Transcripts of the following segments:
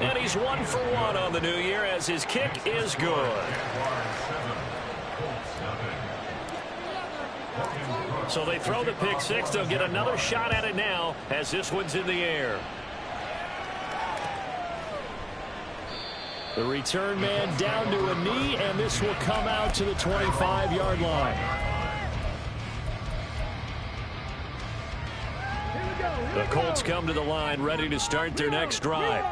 And he's 1 for 1 on the new year as his kick is good. So they throw the pick six. They'll get another shot at it now as this one's in the air. The return man down to a knee, and this will come out to the 25-yard line. The Colts come to the line ready to start their next drive.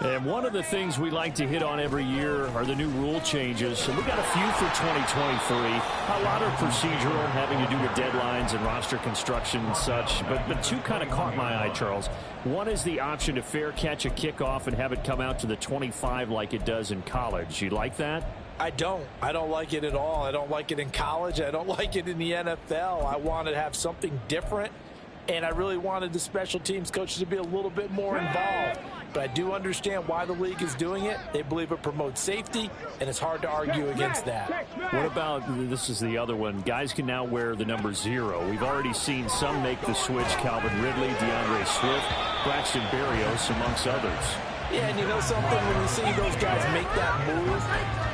And one of the things we like to hit on every year are the new rule changes. So we got a few for 2023. A lot are procedural, having to do with deadlines and roster construction and such. But two kind of caught my eye, Charles. One is the option to fair catch a kickoff and have it come out to the 25 like it does in college. You like that? I don't like it at all. I don't like it in college. I don't like it in the NFL. I want to have something different. And I really wanted the special teams coaches to be a little bit more involved. But I do understand why the league is doing it. They believe it promotes safety, and it's hard to argue against that. What about, this is the other one, guys can now wear the number 0. We've already seen some make the switch, Calvin Ridley, DeAndre Swift, Braxton Berrios, amongst others. Yeah, and you know something, when you see those guys make that move,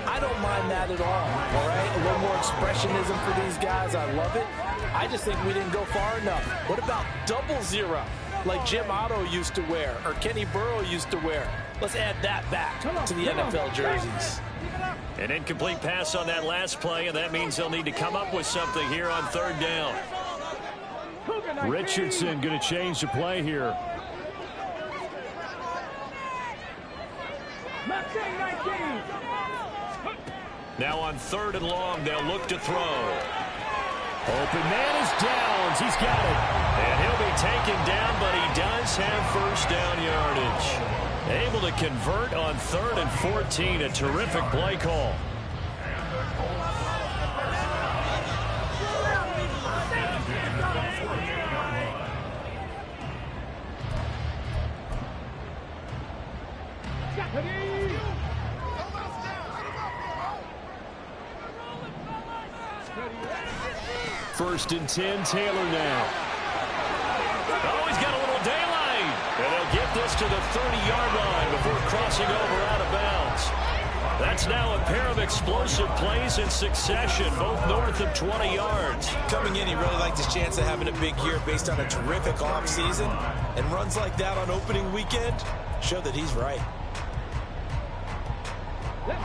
I don't mind that at all right? A little more expressionism for these guys. I love it. I just think we didn't go far enough. What about 00, like Jim Otto used to wear or Kenny Burrow used to wear? Let's add that back to the NFL jerseys. An incomplete pass on that last play, and that means they'll need to come up with something here on 3rd down. Richardson going to change the play here. Now on 3rd and long, they'll look to throw. Open man is Downs. He's got it. And he'll be taken down, but he does have first down yardage. Able to convert on 3rd and 14. A terrific play call. First and 10, Taylor now. Oh, he's got a little daylight. And he'll get this to the 30-yard line before crossing over out of bounds. That's now a pair of explosive plays in succession, both north of 20 yards. Coming in, he really liked his chance of having a big year based on a terrific offseason. And runs like that on opening weekend show that he's right.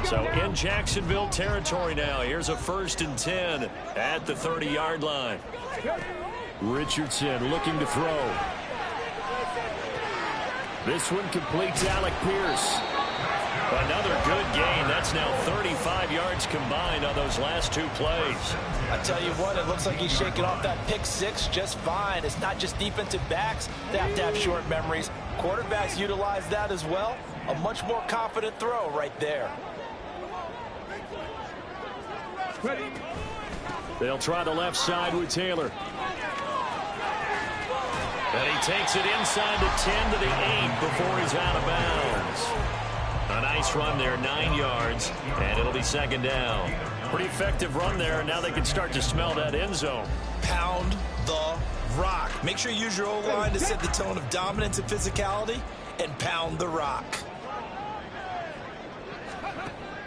So in Jacksonville territory now. Here's a 1st and 10 at the 30-yard line. Richardson looking to throw. This one completes Alec Pierce. Another good gain. That's now 35 yards combined on those last 2 plays. I tell you what, it looks like he's shaking off that pick 6 just fine. It's not just defensive backs that have to have short memories. Quarterbacks utilize that as well. A much more confident throw right there. They'll try the left side with Taylor. And he takes it inside the 10 to the 8 before he's out of bounds. A nice run there, 9 yards, and it'll be 2nd down. Pretty effective run there, and now they can start to smell that end zone. Pound the rock. Make sure you use your O-line to set the tone of dominance and physicality, and pound the rock.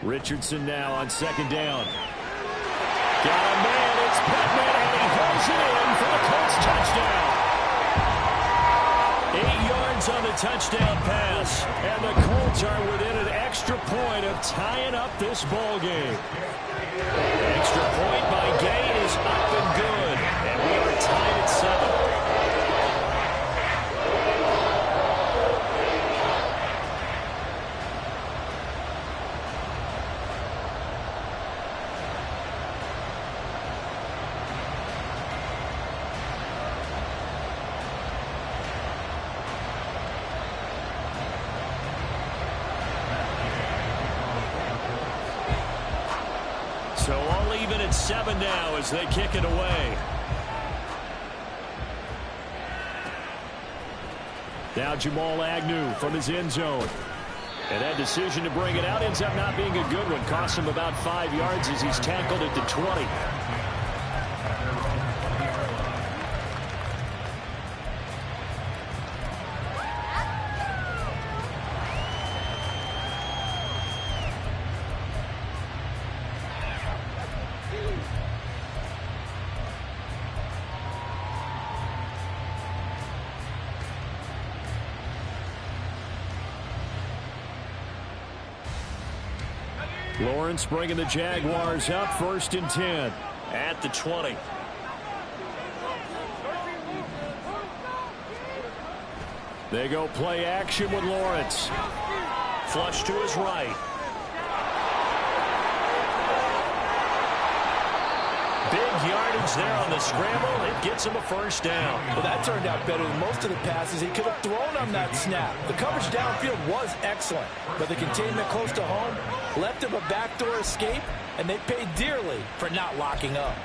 Richardson now on 2nd down. Got a man, it's Pittman, and he holds it in for the Colts touchdown. 8 yards on the touchdown pass, and the Colts are within an extra point of tying up this ball game. Extra point by Gay is up and good, and we are tied at 7. So all even at 7 now as they kick it away. Now Jamal Agnew from his end zone. And that decision to bring it out ends up not being a good one. Cost him about 5 yards as he's tackled at the 20. Lawrence bringing the Jaguars up 1st and 10. At the 20. They go play action with Lawrence. Flush to his right. Big yardage there on the scramble. It gets him a 1st down. Well, that turned out better than most of the passes he could have thrown on that snap. The coverage downfield was excellent, but the containment close to home left him a backdoor escape, and they paid dearly for not locking up.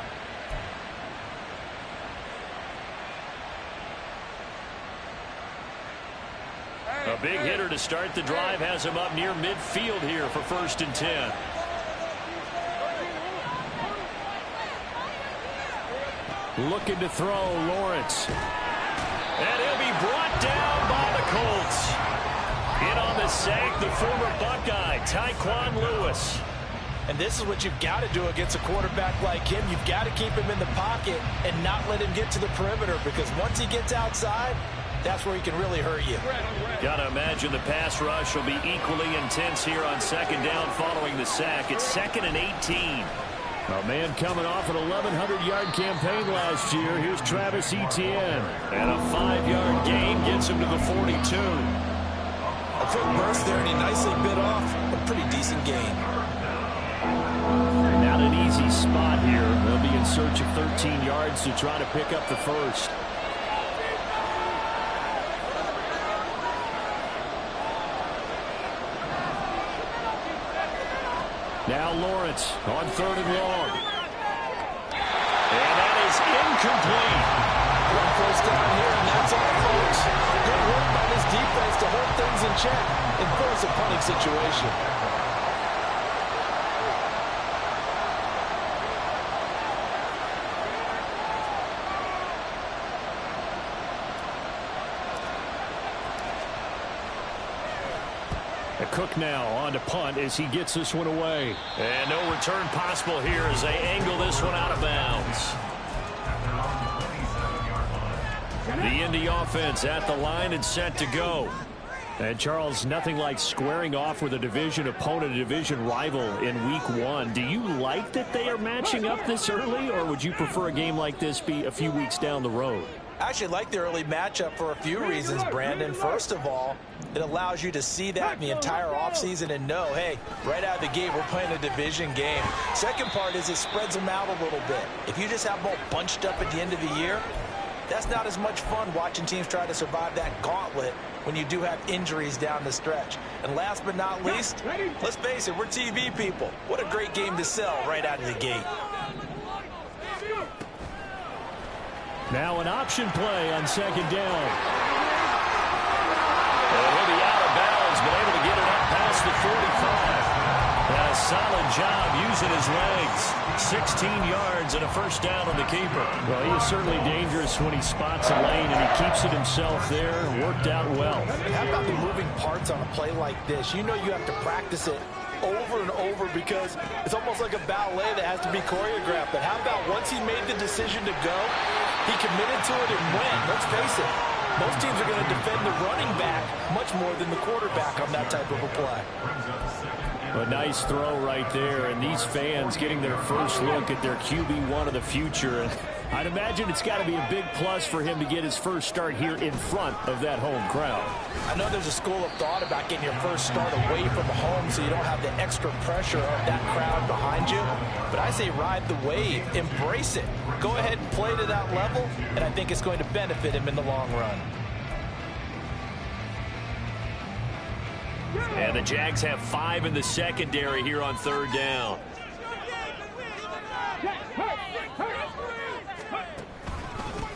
A big hitter to start the drive has him up near midfield here for 1st and 10. Looking to throw, Lawrence. And he'll be brought down by the Colts. In on the sack, the former Buckeye, Tyquan Lewis. And this is what you've got to do against a quarterback like him. You've got to keep him in the pocket and not let him get to the perimeter, because once he gets outside, that's where he can really hurt you. Got to imagine the pass rush will be equally intense here on 2nd down following the sack. It's 2nd and 18. A man coming off an 1,100-yard campaign last year. Here's Travis Etienne. And a 5-yard gain gets him to the 42. A quick burst there, and he nicely bit off a pretty decent gain. Not an easy spot here. They'll be in search of 13 yards to try to pick up the 1st. Now Lawrence on 3rd and long. And that is incomplete. 1st down here, and that's all, folks. Good work by this defense to hold things in check and force a punting situation. Cook now on to punt as he gets this one away. And no return possible here as they angle this one out of bounds. The Indy offense at the line and set to go. And Charles, nothing like squaring off with a division opponent, a division rival in week 1. Do you like that they are matching up this early, or would you prefer a game like this be a few weeks down the road? I actually like the early matchup for a few reasons, Brandon. First of all, it allows you to see that in the entire offseason and know, hey, right out of the gate, we're playing a division game. Second part is it spreads them out a little bit. If you just have them all bunched up at the end of the year, that's not as much fun watching teams try to survive that gauntlet when you do have injuries down the stretch. And last but not least, let's face it, we're TV people. What a great game to sell right out of the gate. Now an option play on 2nd down. And he'll be out of bounds, but able to get it up past the 45. And a solid job using his legs. 16 yards and a 1st down on the keeper. Well, he is certainly dangerous when he spots a lane, and he keeps it himself there. Worked out well. How about the moving parts on a play like this? You know you have to practice it over and over because it's almost like a ballet that has to be choreographed. But how about once he made the decision to go, he committed to it and went. Let's face it, most teams are going to defend the running back much more than the quarterback on that type of a play. A nice throw right there, and these fans getting their first look at their QB1 of the future. And I'd imagine it's got to be a big plus for him to get his first start here in front of that home crowd. I know there's a school of thought about getting your first start away from home so you don't have the extra pressure of that crowd behind you. But I say ride the wave, embrace it. Go ahead and play to that level, and I think it's going to benefit him in the long run. And the Jags have 5 in the secondary here on 3rd down.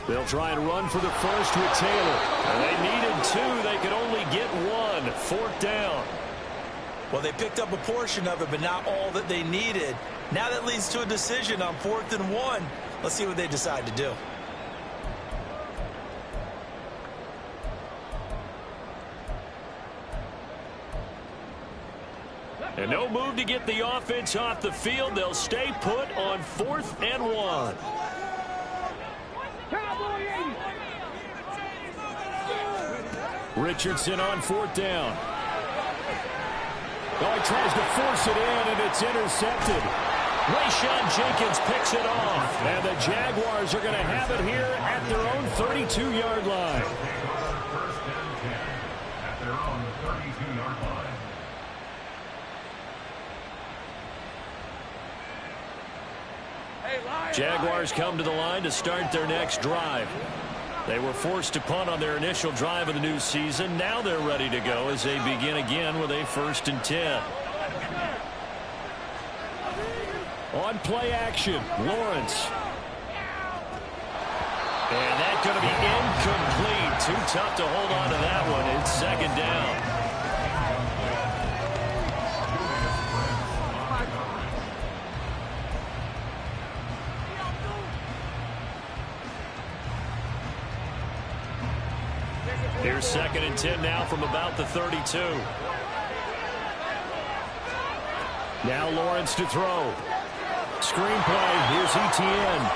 They'll try and run for the 1st with Taylor. And they needed 2. They could only get 1. 4th down. Well, they picked up a portion of it, but not all that they needed. Now that leads to a decision on 4th and 1. Let's see what they decide to do. And no move to get the offense off the field. They'll stay put on 4th and 1. Richardson on 4th down. Oh, he tries to force it in, and it's intercepted. Rayshawn Jenkins picks it off. And the Jaguars are going to have it here at their own 32-yard line. Jaguars come to the line to start their next drive. They were forced to punt on their initial drive of the new season. Now they're ready to go as they begin again with a 1st and 10. On play action, Lawrence. And that's going to be incomplete. Too tough to hold on to that one. It's 2nd down. Here's 2nd and 10 now from about the 32. Now Lawrence to throw. Screenplay. Here's Etienne.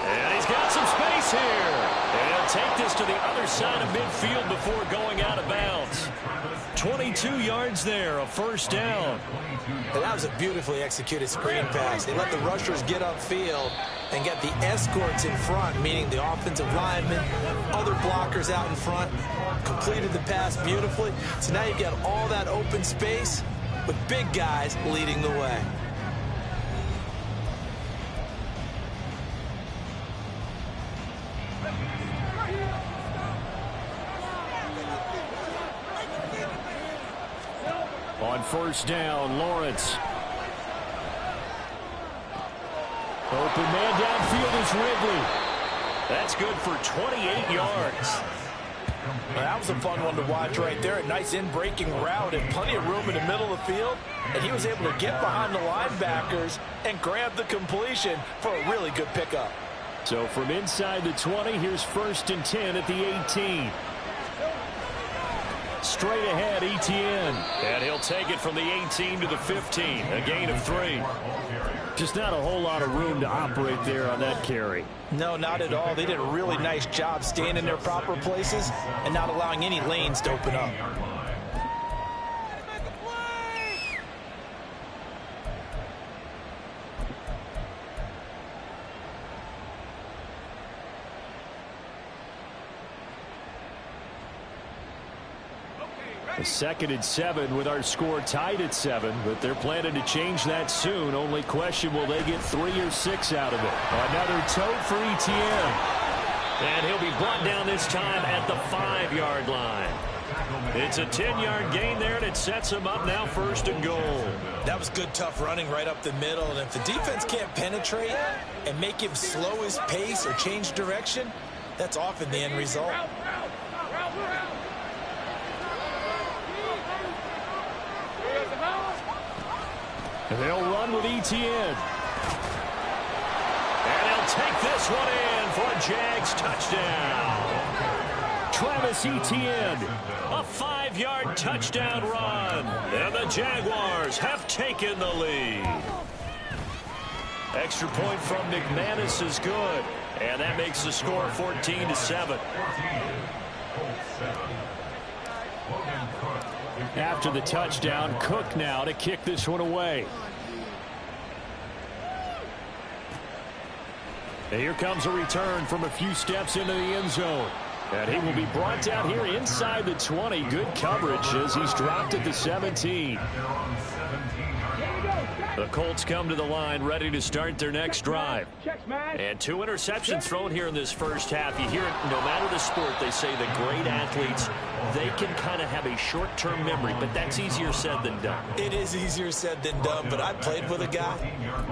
And he's got some space here. And he'll take this to the other side of midfield before going out of bounds. 22 yards there, a 1st down. And that was a beautifully executed screen pass. They let the rushers get upfield and get the escorts in front, meaning the offensive linemen, other blockers out in front, completed the pass beautifully. So now you've got all that open space with big guys leading the way. On 1st down, Lawrence. Open man downfield is Ridley. That's good for 28 yards. Well, that was a fun one to watch right there. A nice in-breaking route and plenty of room in the middle of the field. And he was able to get behind the linebackers and grab the completion for a really good pickup. So from inside the 20, here's 1st and 10 at the 18. Straight ahead, Etienne. And he'll take it from the 18 to the 15. A gain of 3. Just not a whole lot of room to operate there on that carry. No, not at all. They did a really nice job staying in their proper places and not allowing any lanes to open up. A 2nd and 7 with our score tied at 7, but they're planning to change that soon. Only question, will they get 3 or 6 out of it? Another tote for Etienne. And he'll be brought down this time at the 5-yard line. It's a 10-yard gain there, and it sets him up now 1st and goal. That was good, tough running right up the middle. And if the defense can't penetrate and make him slow his pace or change direction, that's often the end result. And they'll run with Etienne. And he'll take this one in for a Jags touchdown. Travis Etienne, a 5-yard touchdown run. And the Jaguars have taken the lead. Extra point from McManus is good. And that makes the score 14-7. After the touchdown, Cook now to kick this one away. And here comes a return from a few steps into the end zone. And he will be brought down here inside the 20. Good coverage as he's dropped at the 17. The Colts come to the line ready to start their next drive. And 2 interceptions thrown here in this first half. You hear it, no matter the sport, they say the great athletes, they can kind of have a short-term memory, but that's easier said than done. It is easier said than done, but I played with a guy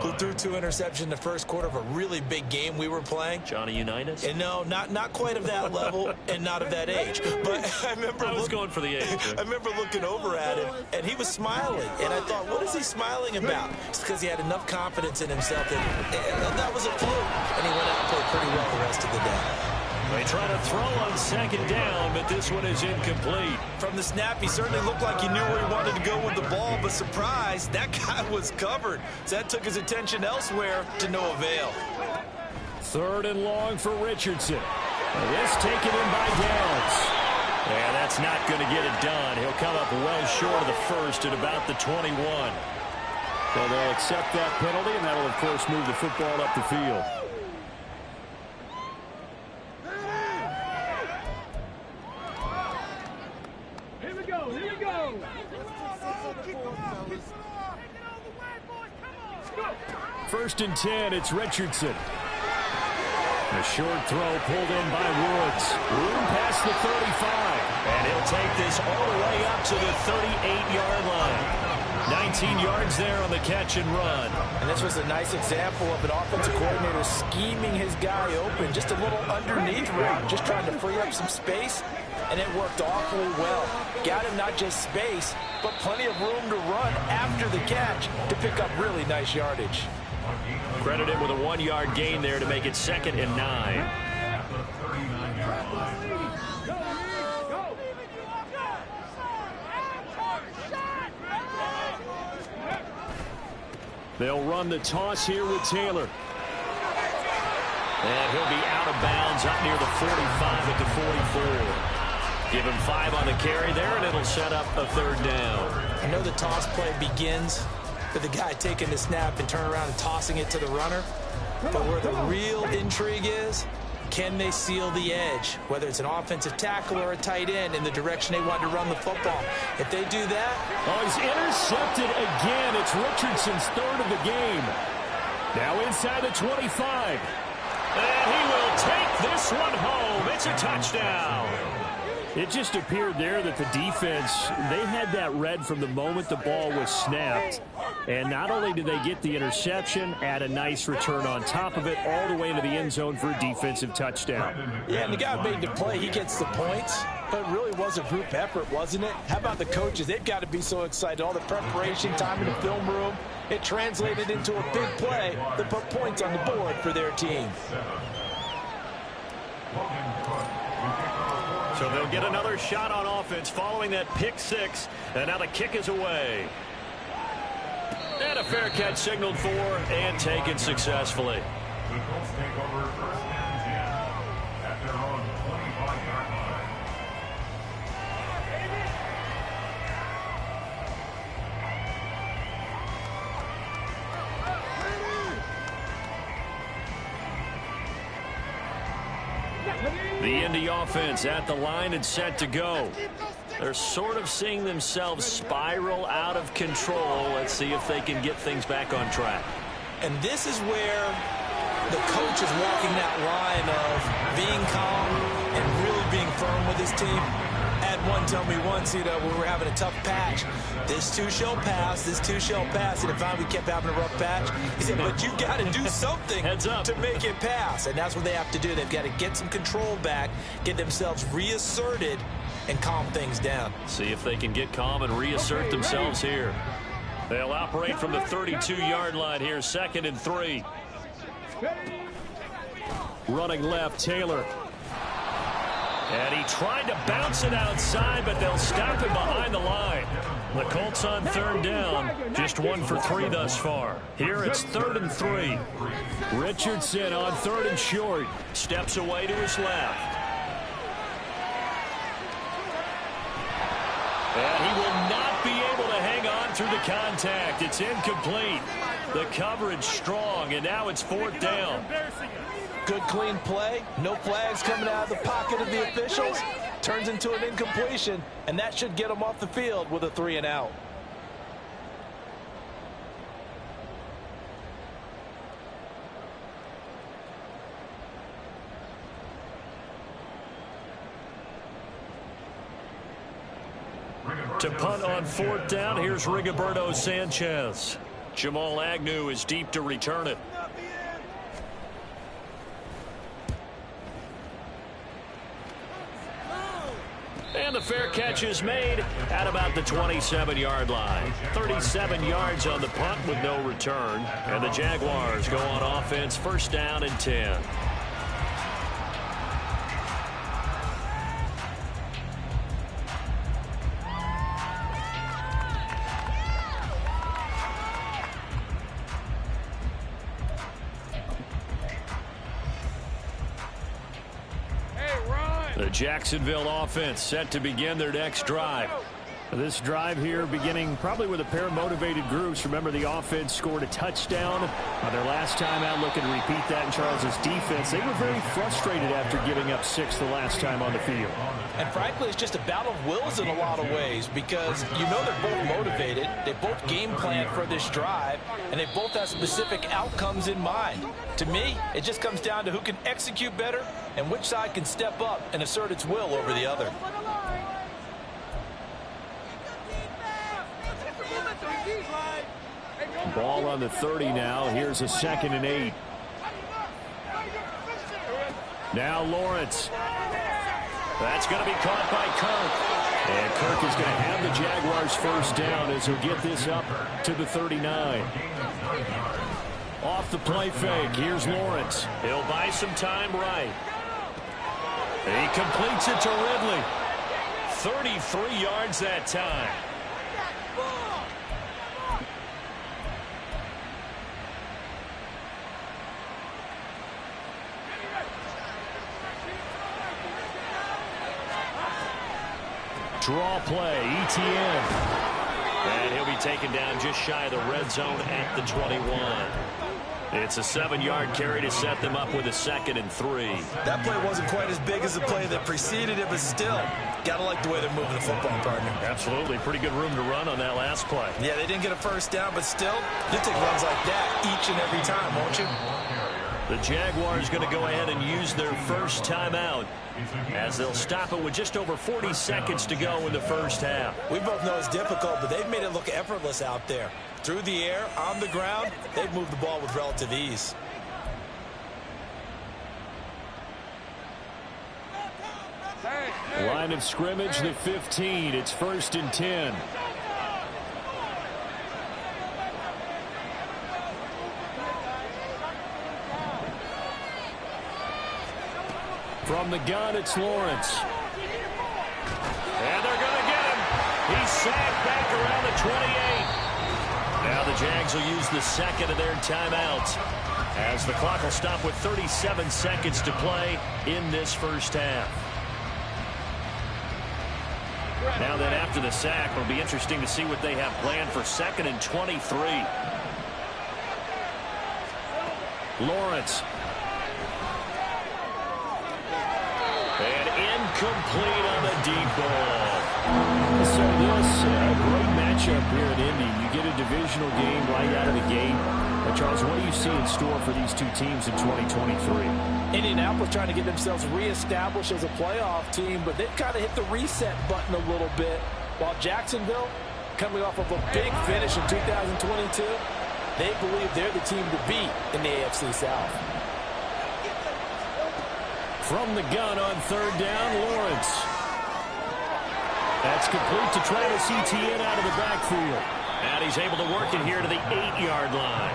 who threw 2 interceptions in the first quarter of a really big game we were playing. Johnny Unitas? And no, not quite of that level and not of that age. But I remember going for the age. I remember looking over at him, and he was smiling. And I thought, what is he smiling about? It's because he had enough confidence in himself that was a fluke. And he went out and played pretty well the rest of the day. They try to throw on 2nd down, but this one is incomplete. From the snap, he certainly looked like he knew where he wanted to go with the ball, but surprise, that guy was covered. So that took his attention elsewhere to no avail. 3rd and long for Richardson. And this taken in by Downs. And that's That's not going to get it done. He'll come up well short of the first at about the 21. So they'll accept that penalty, and that'll, of course, move the football up the field. Here we go. Here we go. First and 10, it's Richardson. A short throw pulled in by Woods. Room past the 35. And he'll take this all the way up to the 38-yard line. 19 yards there on the catch and run. And this was a nice example of an offensive coordinator scheming his guy open. Just a little underneath route, just trying to free up some space. And it worked awfully well. Got him not just space, but plenty of room to run after the catch to pick up really nice yardage. Credit him with a 1-yard gain there to make it 2nd and 9. They'll run the toss here with Taylor. And he'll be out of bounds up near the 45 at the 44. Give him 5 on the carry there, and it'll set up a 3rd down. I know the toss play begins with the guy taking the snap and turning around and tossing it to the runner. But where the real intrigue is, can they seal the edge, whether it's an offensive tackle or a tight end, in the direction they want to run the football? If they do that... Oh, he's intercepted again. It's Richardson's 3rd of the game. Now inside the 25. And he will take this one home. It's a touchdown. It just appeared there that the defense, they had that read from the moment the ball was snapped. And not only did they get the interception, add a nice return on top of it, all the way into the end zone for a defensive touchdown. Yeah, and the guy made the play. He gets the points. But it really was a group effort, wasn't it? How about the coaches? They've got to be so excited. All the preparation time in the film room. It translated into a big play that put points on the board for their team. So they'll get another shot on offense following that pick 6. And now the kick is away. And a fair catch signaled for and taken successfully. The Indy offense at the line and set to go. They're sort of seeing themselves spiral out of control. Let's see if they can get things back on track. And this is where the coach is walking that line of being calm and really being firm with his team. Had one tell me once, when we were having a tough patch, this too shall pass, this too shall pass. And if we kept having a rough patch, he said, but you got to do something to make it pass. And that's what they have to do. They've got to get some control back, get themselves reasserted, and calm things down. See if they can get calm and reassert themselves here. They'll operate from the 32-yard line here, 2nd and 3. Running left, Taylor. And he tried to bounce it outside, but they'll stop him behind the line. The Colts on 3rd down, just 1 for 3 thus far. Here it's 3rd and 3. Richardson on 3rd and short. Steps away to his left. And he will not be able to hang on through the contact. It's incomplete. The coverage strong, and now it's 4th down. Good, clean play. No flags coming out of the pocket of the officials. Turns into an incompletion, and that should get them off the field with a 3 and out. To punt on 4th down, here's Rigoberto Sanchez. Jamal Agnew is deep to return it. And the fair catch is made at about the 27-yard line. 37 yards on the punt with no return. And the Jaguars go on offense, 1st down and 10. The Jacksonville offense set to begin their next drive. This drive here beginning probably with a pair of motivated groups. Remember, the offense scored a touchdown on their last time out. Looking to repeat that in Charles' defense. They were very frustrated after giving up 6 the last time on the field. And frankly, it's just a battle of wills in a lot of ways because you know they're both motivated. They both game plan for this drive, and they both have specific outcomes in mind. To me, it just comes down to who can execute better and which side can step up and assert its will over the other. Ball on the 30 now. Here's a 2nd and 8. Now Lawrence. That's going to be caught by Kirk. And Kirk is going to have the Jaguars first down as he'll get this up to the 39. Off the play fake. Here's Lawrence. He'll buy some time right. He completes it to Ridley. 33 yards that time. Draw play, ETN. And he'll be taken down just shy of the red zone at the 21. It's a 7-yard carry to set them up with a 2nd and 3. That play wasn't quite as big as the play that preceded it, but still, gotta like the way they're moving the football, partner. Absolutely. Pretty good room to run on that last play. Yeah, they didn't get a first down, but still, you'll take runs like that each and every time, won't you? The Jaguars going to go ahead and use their first timeout as they'll stop it with just over 40 seconds to go in the first half. We both know it's difficult, but they've made it look effortless out there. Through the air, on the ground, they've moved the ball with relative ease. Line of scrimmage, the 15. It's 1st and 10. From the gun, it's Lawrence. And they're going to get him. He's sacked back around the 28. Now the Jags will use the 2nd of their timeouts as the clock will stop with 37 seconds to play in this first half. Now then, after the sack, it'll be interesting to see what they have planned for 2nd and 23. Lawrence. And incomplete on the deep ball. So this, a great matchup here in Indy. You get a divisional game right out of the gate. Charles, what do you see in store for these two teams in 2023? Indianapolis trying to get themselves reestablished as a playoff team, but they've kind of hit the reset button a little bit. While Jacksonville, coming off of a big finish in 2022, they believe they're the team to beat in the AFC South. From the gun on 3rd down, Lawrence. That's complete to Travis Etienne out of the backfield. And he's able to work it here to the 8-yard line.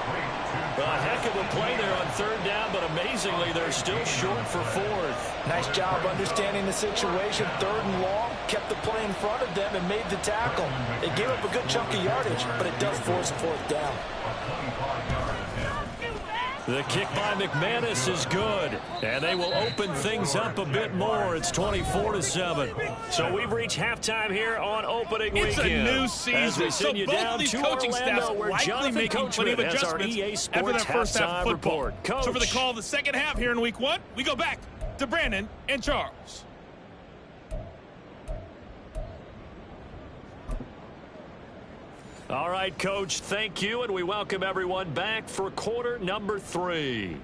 A heck of a play there on 3rd down, but amazingly, they're still short for 4th. Nice job understanding the situation. 3rd and long, kept the play in front of them and made the tackle. They gave up a good chunk of yardage, but it does force a 4th down. The kick by McManus is good, and they will open things up a bit more. It's 24-7. So we've reached halftime here on opening weekend. It's a new season, so you both down of these to coaching staffs Orlando, where likely Jonathan making plenty of adjustments after their first half of football. So for the call of the second half here in week 1, we go back to Brandon and Charles. All right, Coach, thank you, and we welcome everyone back for quarter number 3.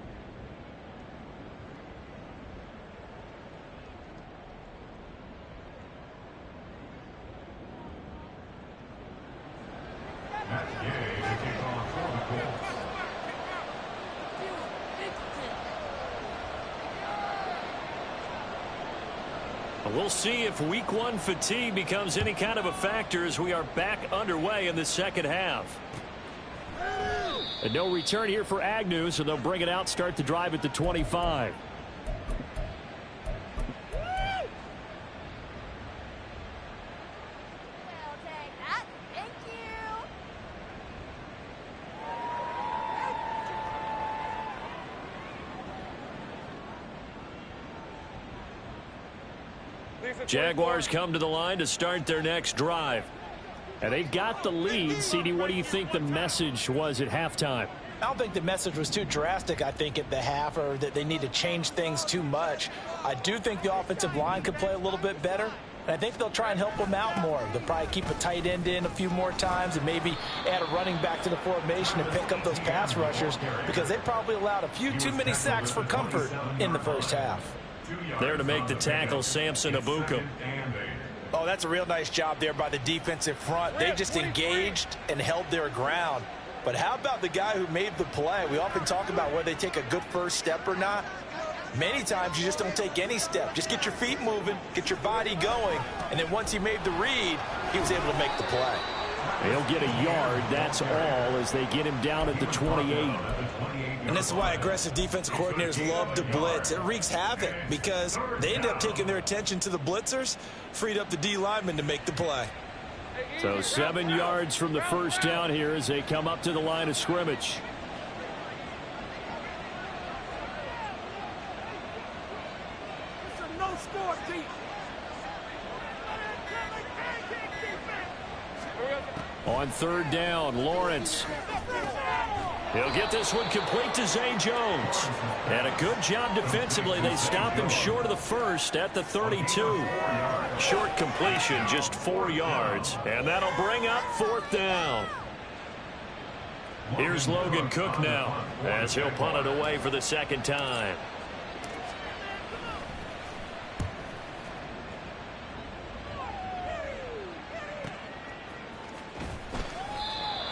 We'll see if week 1 fatigue becomes any kind of a factor as we are back underway in the second half. And no return here for Agnew, so they'll bring it out, start the drive at the 25. Jaguars come to the line to start their next drive. And they've got the lead. CD, what do you think the message was at halftime? I don't think the message was too drastic, I think, at the half, or that they need to change things too much. I do think the offensive line could play a little bit better, and I think they'll try and help them out more. They'll probably keep a tight end in a few more times and maybe add a running back to the formation and pick up those pass rushers, because they probably allowed a few too many sacks for comfort in the first half. There to make the tackle, Samson Ebukam. Oh, that's a real nice job there by the defensive front. They just engaged and held their ground. But how about the guy who made the play? We often talk about whether they take a good first step or not. Many times you just don't take any step. Just get your feet moving, get your body going, and then once he made the read, he was able to make the play. He'll get a yard, that's all, as they get him down at the 28. And this is why aggressive defensive coordinators love to blitz. It wreaks havoc because they end up taking their attention to the blitzers, freed up the D lineman to make the play. So 7 yards from the first down here as they come up to the line of scrimmage. It's a no-score team. On third down, Lawrence. He'll get this one complete to Zay Jones. And a good job defensively. They stop him short of the first at the 32. Short completion, just 4 yards. And that'll bring up fourth down. Here's Logan Cook now as he'll punt it away for the second time.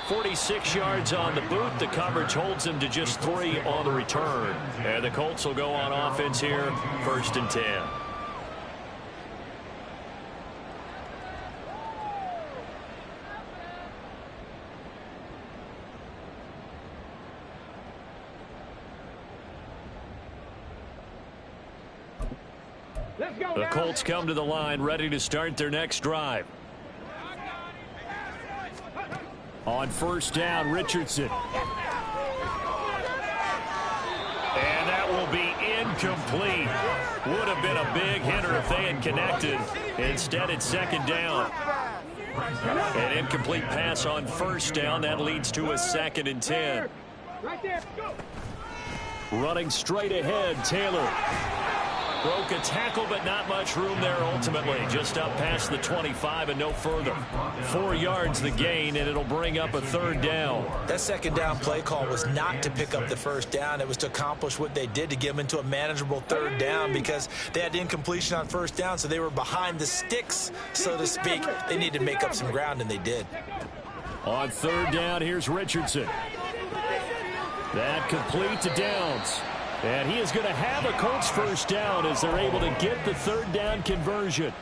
.46 yards on the boot. The coverage holds him to just 3 on the return. And the Colts will go on offense here, 1st and 10. The Colts come to the line, ready to start their next drive. On first down, Richardson. And that will be incomplete. Would have been a big hitter if they had connected. Instead, it's second down. An incomplete pass on first down. That leads to a 2nd and 10. Right there, go. Running straight ahead, Taylor. Broke a tackle, but not much room there ultimately. Just up past the 25 and no further. 4 yards the gain, and it'll bring up a 3rd down. That second down play call was not to pick up the first down. It was to accomplish what they did, to get them into a manageable 3rd down, because they had incompletion on first down, so they were behind the sticks, so to speak. They needed to make up some ground, and they did. On 3rd down, here's Richardson. That complete to Downs. And he is going to have a Colts first down as they're able to get the 3rd down conversion.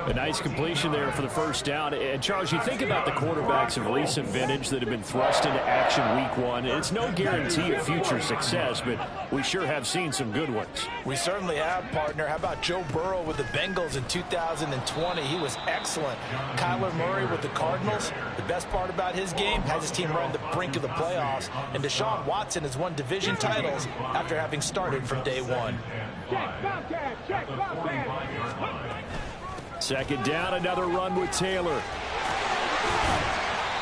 A nice completion there for the first down. And, Charles, you think about the quarterbacks of recent vintage that have been thrust into action week 1. It's no guarantee of future success, but we sure have seen some good ones. We certainly have, partner. How about Joe Burrow with the Bengals in 2020? He was excellent. Kyler Murray with the Cardinals. The best part about his game, has his team run the brink of the playoffs. And Deshaun Watson has won division titles after having started from day 1. Second down, another run with Taylor.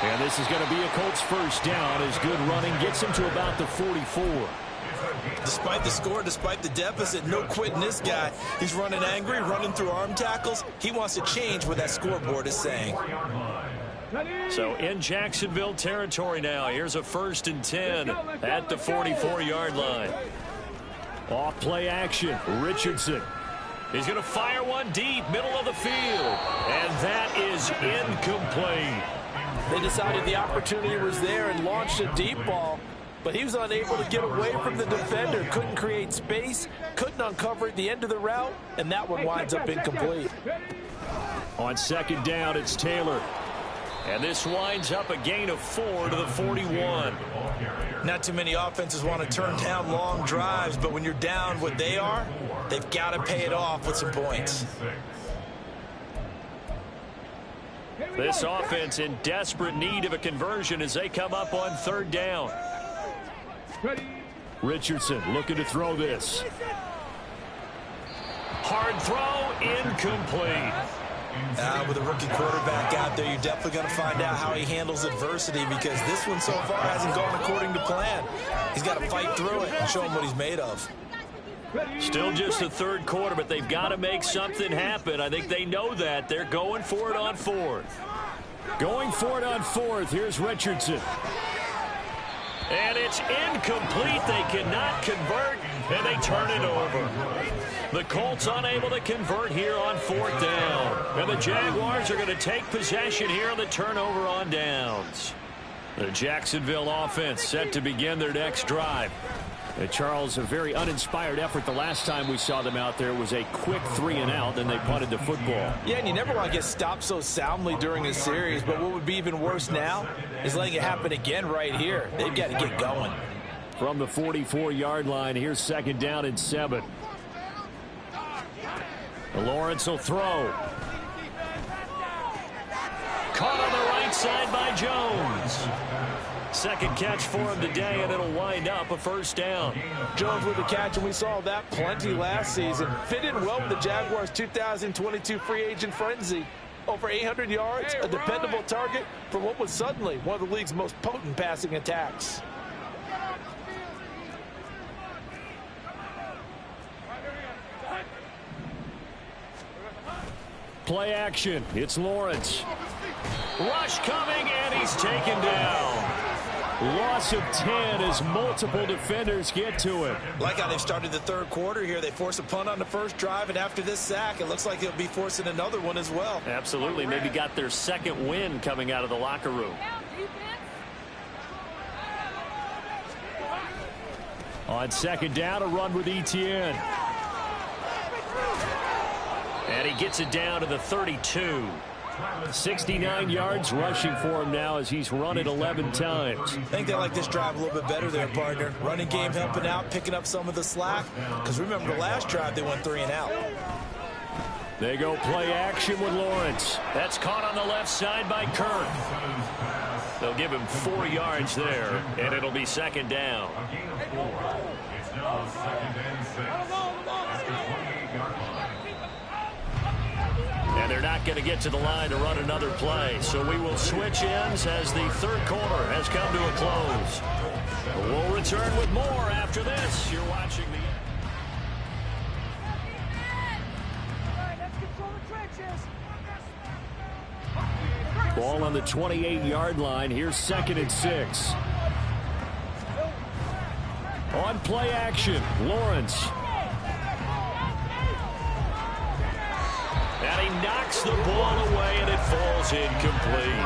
And this is going to be a Colts first down as good running gets him to about the 44. Despite the score, despite the deficit, no quitting this guy. He's running angry, running through arm tackles. He wants to change what that scoreboard is saying. So in Jacksonville territory now. Here's a 1st and 10 at the 44-yard line. Off play action, Richardson. He's going to fire one deep, middle of the field. And that is incomplete. They decided the opportunity was there and launched a deep ball, but he was unable to get away from the defender. Couldn't create space, couldn't uncover at the end of the route, and that one winds up incomplete. On second down, it's Taylor. And this winds up a gain of 4 to the 41. Not too many offenses want to turn down long drives, but when you're down what they are, they've got to pay it off with some points. This offense in desperate need of a conversion as they come up on 3rd down. Richardson looking to throw this. Hard throw, incomplete. With a rookie quarterback out there, you're definitely going to find out how he handles adversity, because this one so far hasn't gone according to plan. He's got to fight through it and show him what he's made of. Still just the third quarter, but they've got to make something happen. I think they know that. They're going for it on fourth. Going for it on fourth. Here's Richardson. And it's incomplete. They cannot convert, and they turn it over. The Colts unable to convert here on fourth down. And the Jaguars are going to take possession here on the turnover on downs. The Jacksonville offense set to begin their next drive. Charles, a very uninspired effort the last time we saw them out there. It was a quick 3-and-out, then they punted the football. Yeah, and you never want to get stopped so soundly during a series, but what would be even worse now is letting it happen again right here. They've got to get going. From the 44-yard line, here's second down and 7. Lawrence will throw. Caught on the right side by Jones. Second catch for him today, and it'll wind up a first down. Jones with the catch, and we saw that plenty last season. Fit in well with the Jaguars' 2022 free agent frenzy. Over 800 yards, a dependable target for what was suddenly one of the league's most potent passing attacks. Play action. It's Lawrence. Rush coming, and he's taken down. Loss of 10 as multiple defenders get to him. Like how they've started the third quarter here. They force a punt on the first drive, and after this sack, it looks like they'll be forcing another one as well. Absolutely. Maybe got their second win coming out of the locker room. On second down, a run with Etienne. And he gets it down to the 32. 69 yards rushing for him now as he's run it 11 times. I think they like this drive a little bit better there, partner. Running game helping out, picking up some of the slack. Because remember, the last drive they went 3-and-out. They go play action with Lawrence. That's caught on the left side by Kirk. They'll give him 4 yards there, and it'll be second down. It's now second and 6. And they're not going to get to the line to run another play. So we will switch ends as the third quarter has come to a close. We'll return with more after this. You're watching the... Ball on the 28-yard line. Here's second and 6. On play action, Lawrence. And he knocks the ball away, and it falls incomplete.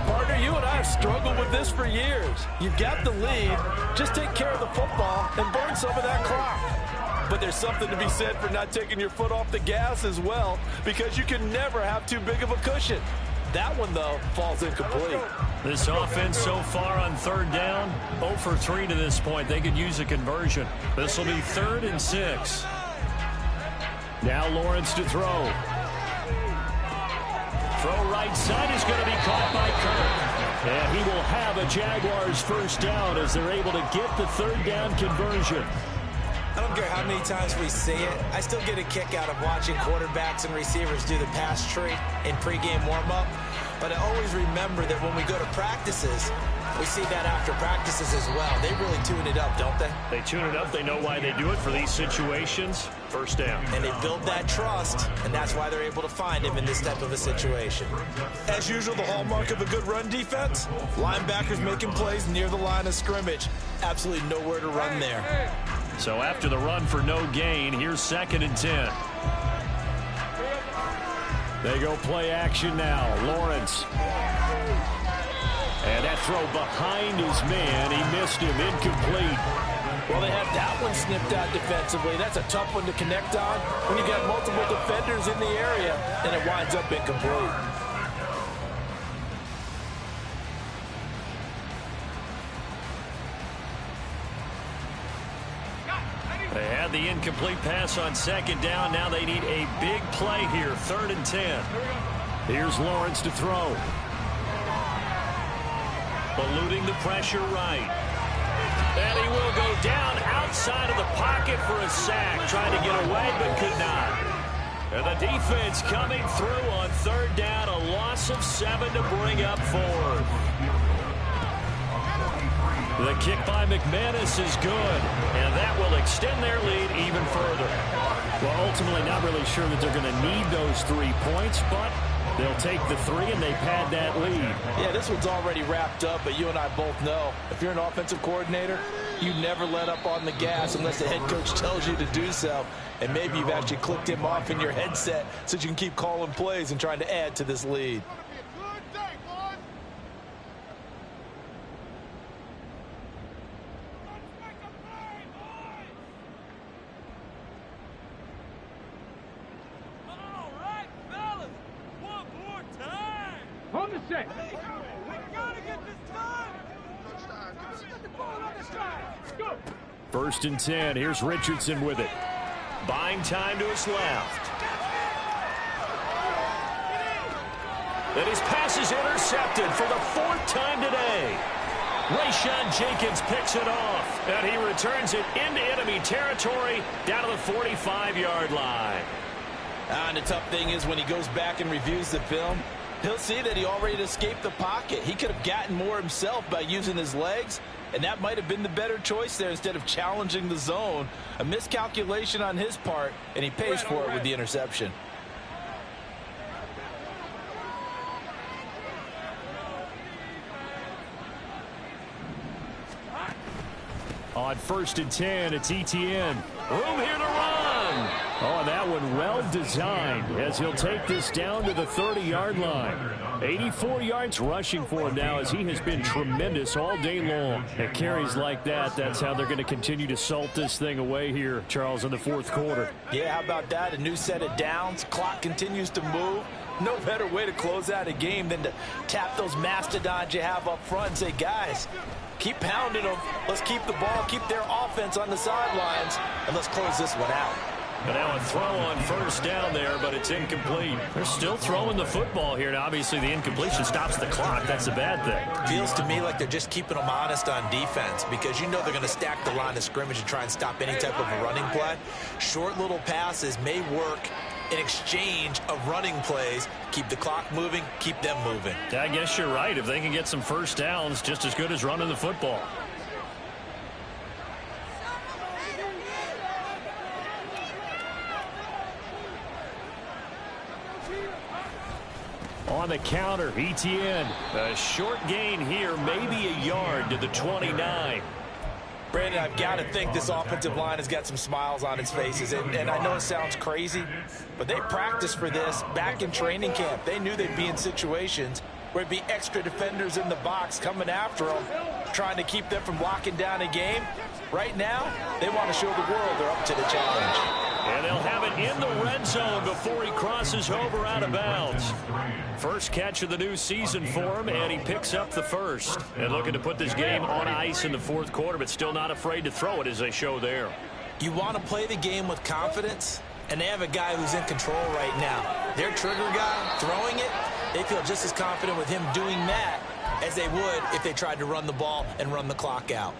Partner, you and I have struggled with this for years. You've got the lead. Just take care of the football and burn some of that clock. But there's something to be said for not taking your foot off the gas as well, because you can never have too big of a cushion. That one, though, falls incomplete. This offense so far on third down, 0 for 3 to this point. They could use a conversion. This will be 3rd and 6. Now Lawrence to throw. Throw right side is going to be caught by Kirk. And he will have a Jaguars first down as they're able to get the third down conversion. I don't care how many times we see it. I still get a kick out of watching quarterbacks and receivers do the pass tree in pregame warm-up. But I always remember that when we go to practices, we see that after practices as well. They really tune it up, don't they? They tune it up. They know why they do it for these situations. First down. And they build that trust, and that's why they're able to find him in this type of a situation. As usual, the hallmark of a good run defense, linebackers making plays near the line of scrimmage. Absolutely nowhere to run there. So after the run for no gain, here's 2nd and 10. They go play action now. Lawrence. And that throw behind his man. He missed him. Incomplete. Well, they had that one snipped out defensively. That's a tough one to connect on when you got multiple defenders in the area, and it winds up incomplete. They had the incomplete pass on second down. Now they need a big play here. 3rd and 10. Here's Lawrence to throw. Eluding the pressure right. And he will go down outside of the pocket for a sack. Trying to get away, but could not. And the defense coming through on third down. A loss of 7 to bring up 4. The kick by McManus is good, and that will extend their lead even further. Well, ultimately, not really sure that they're going to need those 3 points, but they'll take the 3, and they pad that lead. Yeah, this one's already wrapped up, but you and I both know if you're an offensive coordinator, you never let up on the gas unless the head coach tells you to do so. And maybe you've actually clicked him off in your headset so you can keep calling plays and trying to add to this lead. On the set. We gotta get this time. Get the ball on the stride. Let's go. 1st and 10. Here's Richardson with it. Buying time to his left. And his pass is intercepted for the 4th time today. Rayshawn Jenkins picks it off, and he returns it into enemy territory down to the 45-yard line. And the tough thing is when he goes back and reviews the film, he'll see that he already escaped the pocket. He could have gotten more himself by using his legs, and that might have been the better choice there instead of challenging the zone. A miscalculation on his part, and he pays for it with the interception. On 1st and 10, it's Etienne. Room here to run. Oh, and that one well designed as he'll take this down to the 30-yard line. 84 yards rushing for him now as he has been tremendous all day long. At carries like that, that's how they're going to continue to salt this thing away here, Charles, in the 4th quarter. Yeah, how about that? A new set of downs. Clock continues to move. No better way to close out a game than to tap those mastodons you have up front and say, guys, keep pounding them. Let's keep the ball, keep their offense on the sidelines, and let's close this one out. But now a throw on 1st down there, but it's incomplete. They're still throwing the football here, and obviously the incompletion stops the clock. That's a bad thing. Feels to me like they're just keeping them honest on defense because you know they're going to stack the line of scrimmage and try and stop any type of a running play. Short little passes may work in exchange of running plays. Keep the clock moving, keep them moving. I guess you're right. If they can get some 1st downs, just as good as running the football. On the counter, Etienne. A short gain here, maybe a yard to the 29. Brandon, I've got to think this offensive line has got some smiles on its faces. And I know it sounds crazy, but they practiced for this back in training camp. They knew they'd be in situations where it'd be extra defenders in the box coming after them, trying to keep them from locking down a game. Right now, they want to show the world they're up to the challenge. And they'll have it in the red zone before he crosses over out of bounds. First catch of the new season for him, and he picks up the 1st. And looking to put this game on ice in the 4th quarter, but still not afraid to throw it as they show there. You want to play the game with confidence, and they have a guy who's in control right now. Their trigger guy throwing it, they feel just as confident with him doing that as they would if they tried to run the ball and run the clock out.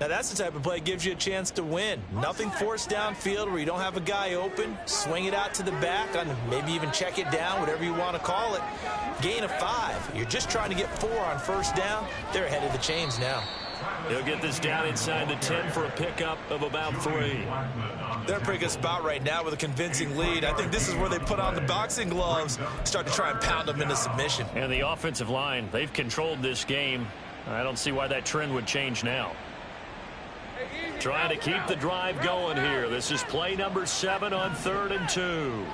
Now, that's the type of play that gives you a chance to win. Nothing forced downfield where you don't have a guy open. Swing it out to the back, on maybe even check it down, whatever you want to call it. Gain of 5. You're just trying to get 4 on 1st down. They're ahead of the chains now. He'll get this down inside the 10 for a pickup of about 3. They're in a pretty good spot right now with a convincing lead. I think this is where they put on the boxing gloves, start to try and pound them into submission. And the offensive line, they've controlled this game. I don't see why that trend would change now. Trying to keep the drive going here. This is play number 7 on 3rd and 2.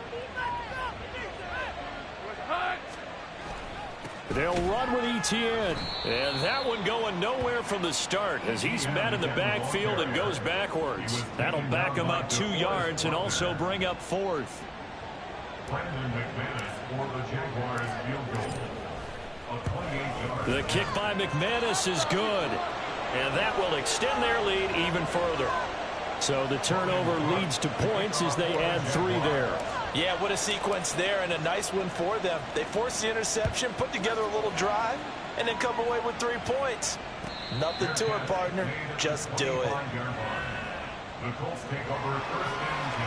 They'll run with Etienne. And that one going nowhere from the start as he's met in the backfield and goes backwards. That'll back him up 2 yards and also bring up 4th. Brandon McManus for the Jaguars field goal. A 28-yard. The kick by McManus is good. And that will extend their lead even further. So the turnover leads to points as they add 3 there. Yeah, what a sequence there, and a nice one for them. They force the interception, put together a little drive, and then come away with 3 points. Nothing to it, partner. Just do it. The Colts take over first and 10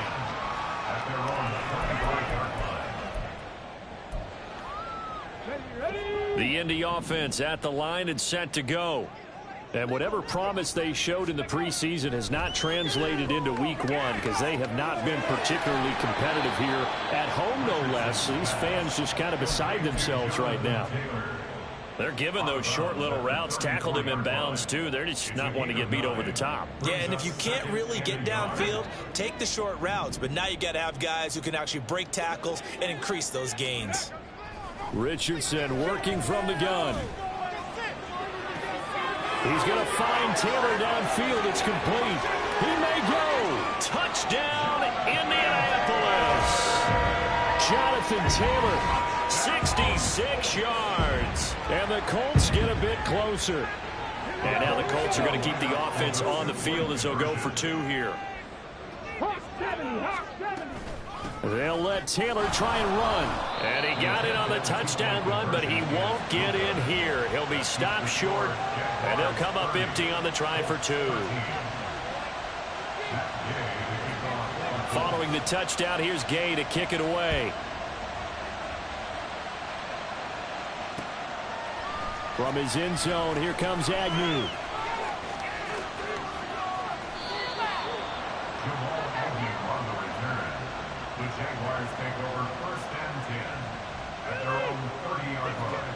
at their own 35-yard line. The Indy offense at the line and set to go. And whatever promise they showed in the preseason has not translated into week one because they have not been particularly competitive here at home, no less. These fans just kind of beside themselves right now. They're giving those short little routes, tackled him in bounds, too. They're just not wanting to get beat over the top. Yeah, and if you can't really get downfield, take the short routes. But now you got to have guys who can actually break tackles and increase those gains. Richardson working from the gun. He's going to find Taylor downfield. It's complete. He may go. Touchdown, Indianapolis. Jonathan Taylor, 66 yards. And the Colts get a bit closer. And now the Colts are going to keep the offense on the field as they'll go for 2 here. They'll let Taylor try and run. And he got it on the touchdown run, but he won't get in here. He'll be stopped short, and they'll come up empty on the try for 2. Following the touchdown, here's Gay to kick it away. From his end zone, here comes Agnew. The Jaguars take over first and 10 at their own 30-yard line.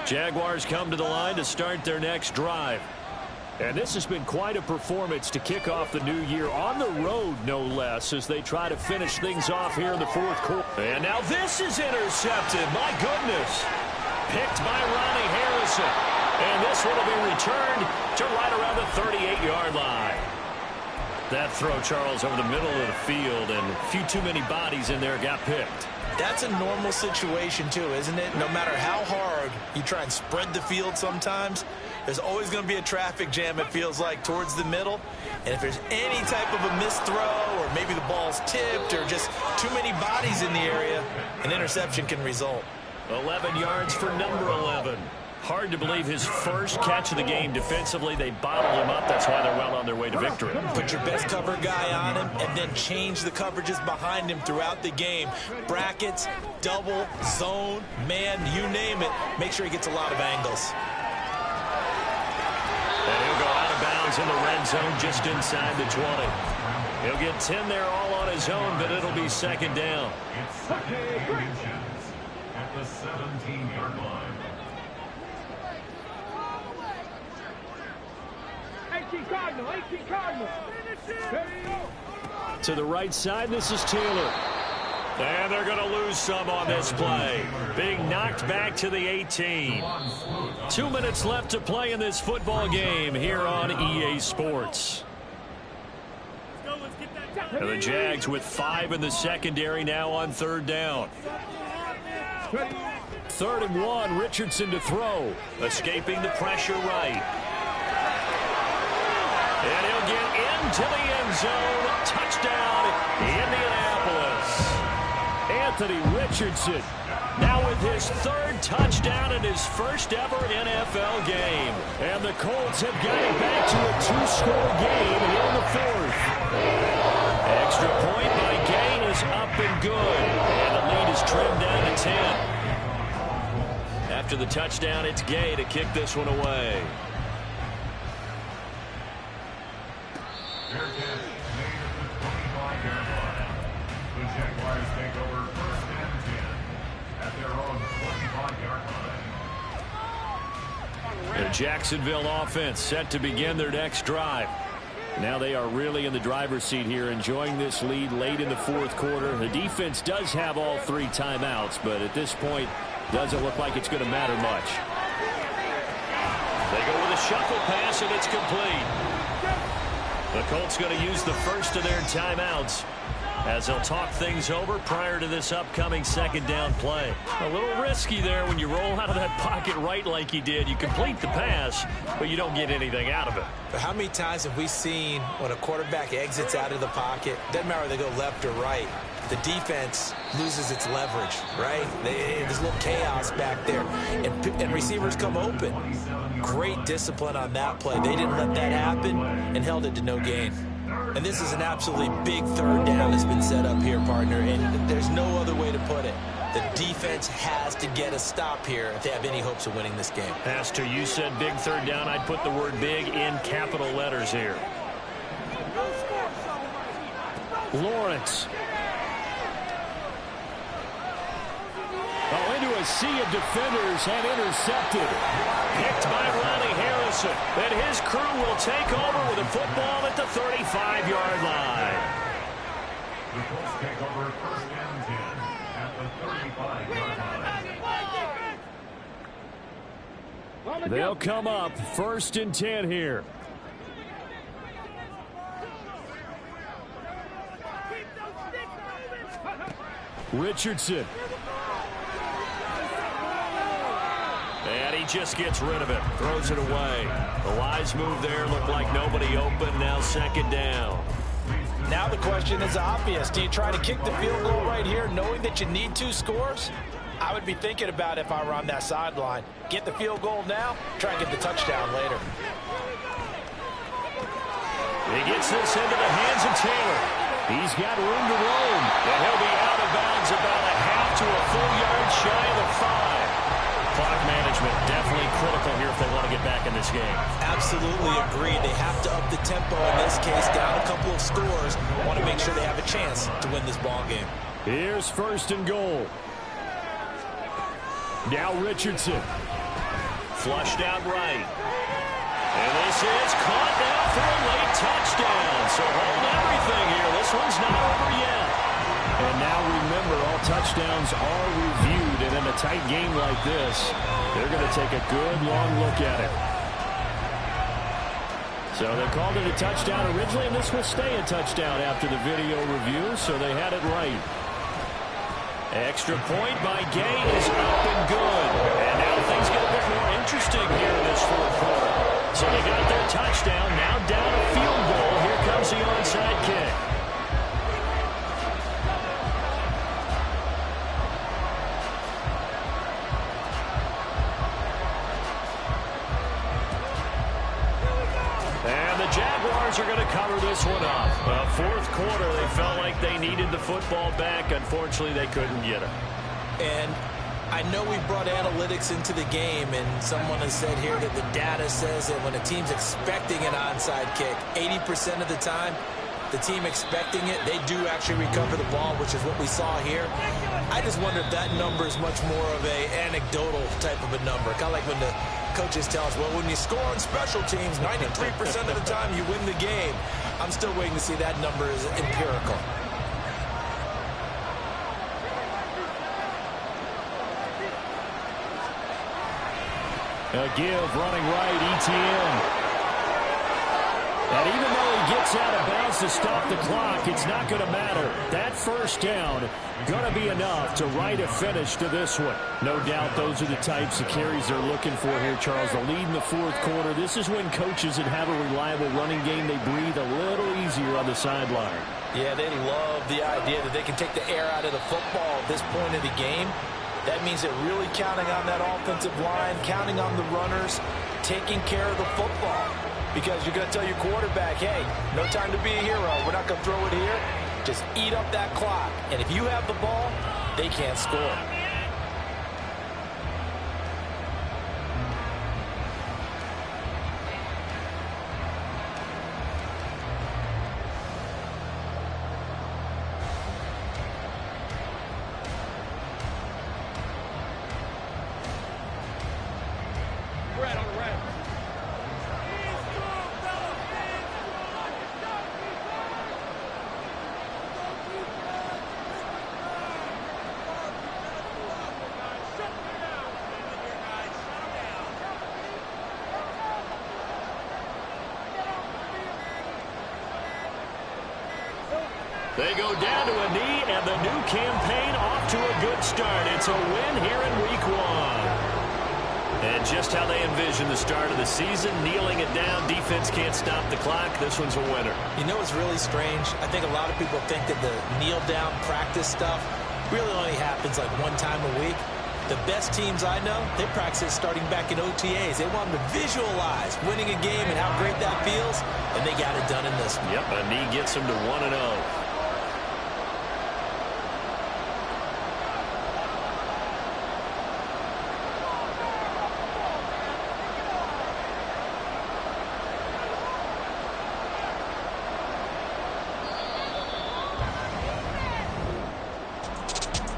Jaguars come to the line to start their next drive. And this has been quite a performance to kick off the new year on the road, no less, as they try to finish things off here in the fourth quarter. And now this is intercepted. My goodness. Picked by Ronnie Harrison. And this one will be returned to right around the 38-yard line. That throw, Charles, over the middle of the field, and a few too many bodies in there got picked. That's a normal situation, too, isn't it? No matter how hard you try and spread the field sometimes, there's always going to be a traffic jam, it feels like, towards the middle. And if there's any type of a missed throw, or maybe the ball's tipped, or just too many bodies in the area, an interception can result. 11 yards for number 11. Hard to believe his first catch of the game defensively. They bottled him up. That's why they're well on their way to victory. Put your best cover guy on him and then change the coverages behind him throughout the game. Brackets, double, zone, man, you name it. Make sure he gets a lot of angles. And he'll go out of bounds in the red zone just inside the 20. He'll get 10 there all on his own, but it'll be second down. It's second and inches at the 17-yard line. 18 Cardinal. To the right side, this is Taylor. And they're going to lose some on this play. Being knocked back to the 18. 2 minutes left to play in this football game here on EA Sports. And the Jags with 5 in the secondary now on third down. 3rd and 1, Richardson to throw. Escaping the pressure right. And he'll get into the end zone. Touchdown, Indianapolis. Anthony Richardson now with his 3rd touchdown in his first ever NFL game. And the Colts have got it back to a 2-score game here in the 4th. Extra point by Gain is up and good. And the lead is trimmed down to 10. After the touchdown, it's Gay to kick this one away. Fair catch made at the 25-yard line. The Jaguars take over first and 10 at their own 25-yard line. The Jacksonville offense set to begin their next drive. Now they are really in the driver's seat here, enjoying this lead late in the 4th quarter. The defense does have all 3 timeouts, but at this point, doesn't look like it's going to matter much. They go with a shuffle pass, and it's complete. The Colts going to use the first of their timeouts. as they'll talk things over prior to this upcoming second down play. A little risky there when you roll out of that pocket right like he did. You complete the pass, but you don't get anything out of it. But how many times have we seen when a quarterback exits out of the pocket, doesn't matter whether they go left or right, the defense loses its leverage, right? There's a little chaos back there, and receivers come open. Great discipline on that play. They didn't let that happen and held it to no gain. And this is an absolutely big third down that's been set up here, partner, and there's no other way to put it. The defense has to get a stop here if they have any hopes of winning this game. Pastor, you said big third down. I'd put the word big in capital letters here. Lawrence. Oh, into a sea of defenders and intercepted. Picked by Ronnie Harrison. And his crew will take over with a football at the 35-yard line. The Colts take over first and 10 at the 35-yard line. They'll come up first and 10 here. Richardson. And he just gets rid of it. Throws it away. The wise move there. Looked like nobody open. Now second down. Now the question is obvious. Do you try to kick the field goal right here knowing that you need 2 scores? I would be thinking about it if I were on that sideline. Get the field goal now, try and get the touchdown later. He gets this into the hands of Taylor. He's got room to roam. And he'll be out of bounds about a half to a full yard shy of the 5. Clock management definitely critical here if they want to get back in this game. Absolutely agreed. They have to up the tempo in this case, down a couple of scores. Want to make sure they have a chance to win this ball game. Here's first and goal. Now Richardson. Flushed out right. And this is caught now for a late touchdown. So hold everything here. This one's not over yet. And now remember, all touchdowns are reviewed. And in a tight game like this, they're going to take a good long look at it. So they called it a touchdown originally, and this will stay a touchdown after the video review. So they had it right. Extra point by Gay is up and good. And now things get a bit more interesting here in this fourth quarter. So they got their touchdown, now down a field goal. Here comes the onside kick. And the Jaguars are going to cover this one up. Fourth quarter, they felt like they needed the football back. Unfortunately, they couldn't get it. And I know we brought analytics into the game, and someone has said here that the data says that when a team's expecting an onside kick, 80% of the time, the team expecting it, they do actually recover the ball, which is what we saw here. I just wonder if that number is much more of a anecdotal type of a number. Kind of like when the coaches tell us, well, when you score on special teams, 93% of the time you win the game. I'm still waiting to see that number is empirical. A give running right, ETN. And even though he gets out of bounds to stop the clock, it's not going to matter. That first down going to be enough to write a finish to this one. No doubt those are the types of carries they're looking for here, Charles. The lead in the fourth quarter. This is when coaches that have a reliable running game, they breathe a little easier on the sideline. Yeah, they love the idea that they can take the air out of the football at this point of the game. That means they're really counting on that offensive line, counting on the runners, taking care of the football. Because you're going to tell your quarterback, hey, no time to be a hero. We're not going to throw it here. Just eat up that clock. And if you have the ball, they can't score. They go down to a knee, and the new campaign off to a good start. It's a win here in Week 1. And just how they envision the start of the season, kneeling it down, defense can't stop the clock. This one's a winner. You know what's really strange? I think a lot of people think that the kneel-down practice stuff really only happens like one time a week. The best teams I know, they practice it starting back in OTAs. They want them to visualize winning a game and how great that feels, and they got it done in this one. Yep, a knee gets them to 1-0.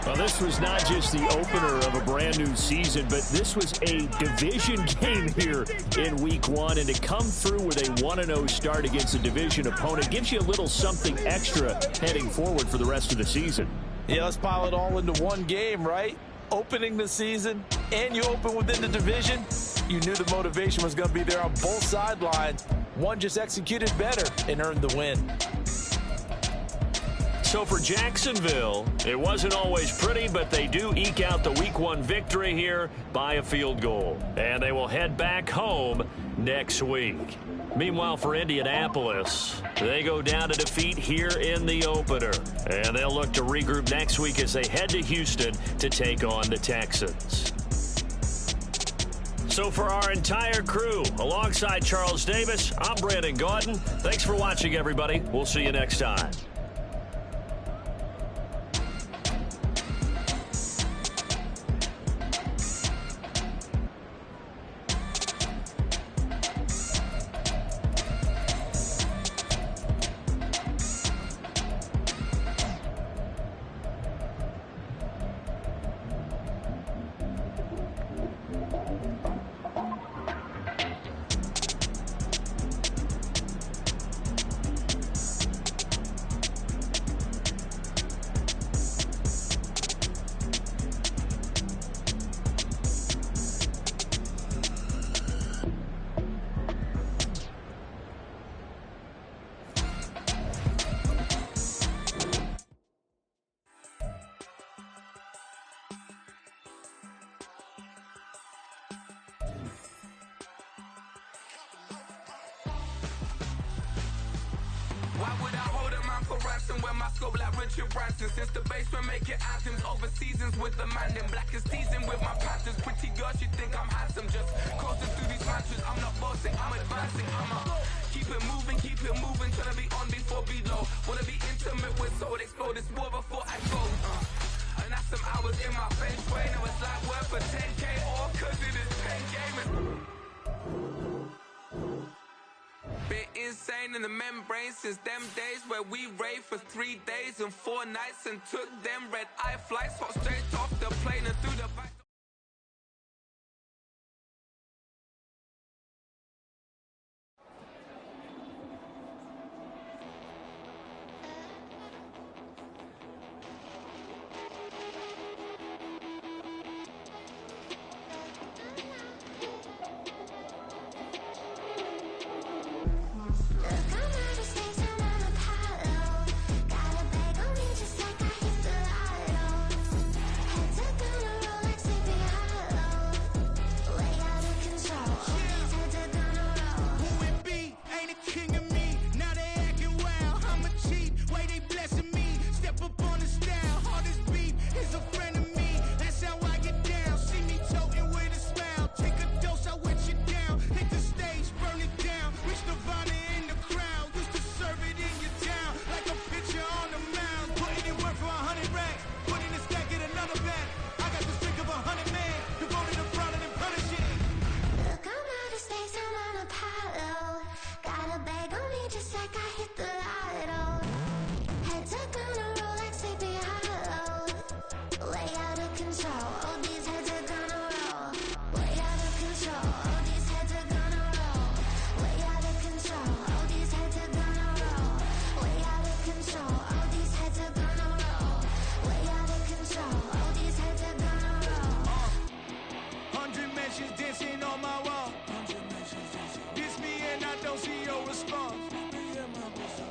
Well, this was not just the opener of a brand new season, but this was a division game here in Week 1. And to come through with a 1-0 start against a division opponent gives you a little something extra heading forward for the rest of the season. Yeah, let's pile it all into one game, right? Opening the season, and you open within the division. You knew the motivation was going to be there on both sidelines. One just executed better and earned the win. So for Jacksonville, it wasn't always pretty, but they do eke out the Week 1 victory here by a field goal. And they will head back home next week. Meanwhile, for Indianapolis, they go down to defeat here in the opener. And they'll look to regroup next week as they head to Houston to take on the Texans. So for our entire crew, alongside Charles Davis, I'm Brandon Gaudin. Thanks for watching, everybody. We'll see you next time. Why would I hold a man for ransom when my scope like Richard Branson? Since the basement make it anthems over seasons with the man in black is teasing with my patterns. Pretty girl, she think I'm handsome. Just coasting through these matches. I'm not bossing, I'm advancing. I'ma keep it moving, trying to be on before below. Wanna be intimate with soul, explode this war before I go. And that's some hours in my feng shui. Now it's like work for 10K or cause it is 10 gamers. Been insane in the membrane since them days where we raved for 3 days and 4 nights and took them red eye flights, hot straight off the plane and through the back.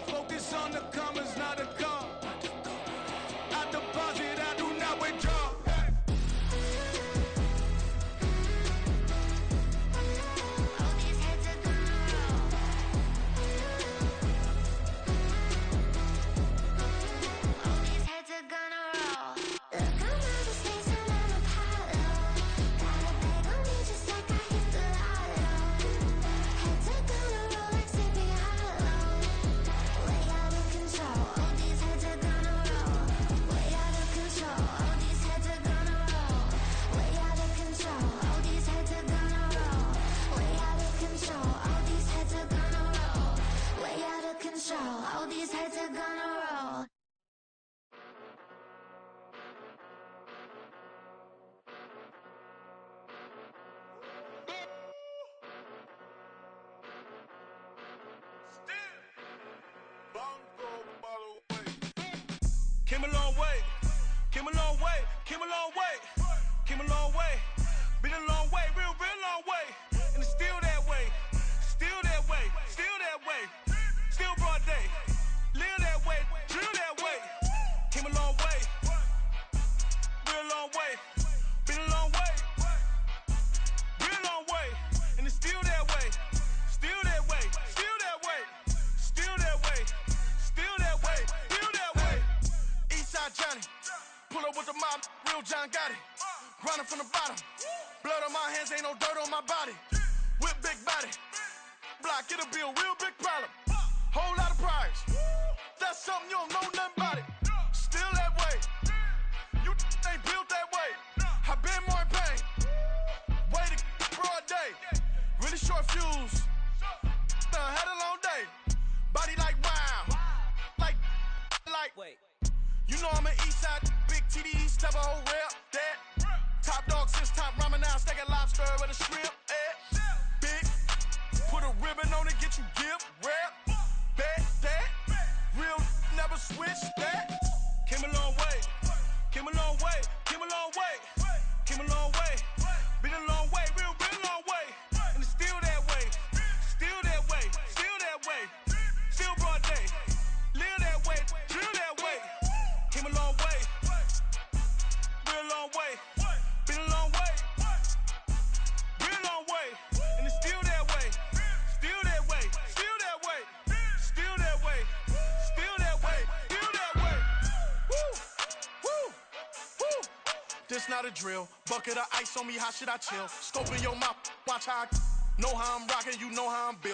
Focus on the commas, not a car. Came a long way. Came a long way. Been a long way, real long way. And it's still that way. Still that way. Still that way. Still broad day. Live that way. Drill that way. Came a long way. Real long way. Been a long way. Real long way. And it's still that way. Still that way. Still that way. Still that way. Still that way. Still that way. Eastside Johnny. Pull up with the mob. Real John Gotti. Grinding from the bottom. Blood on my hands, ain't no dirt on my body. Whip big body. Block, it'll be a real big problem. Whole lot of priors. That's something you don't know nothing about it. Still that way. You ain't built that way. I been more in pain. Way to broad day. Really short fuse. Had a long day. Body like wow. Like. Wait. You know I'm an east side. Big TDE, step a whole rep. That. Top dog, since top ramen now, steak and lobster with a shrimp. Big, put a ribbon on it, get you gift, rap. Bet that, real never switch that. Came a long way, came a long way, came a long way, came a long way. Been a long way, real long way. And it's still that way, still that way, still that way. Still broad day, live that way, drill that way. Came a long way, real long way. Been a long way, real long way, and it's still that way, still that way, still that way, still that way, still that way, still that way. Woo, woo, woo. This not a drill, bucket of ice on me, how should I chill? Scope in your mouth, watch how I know how I'm rocking, you know how I'm built.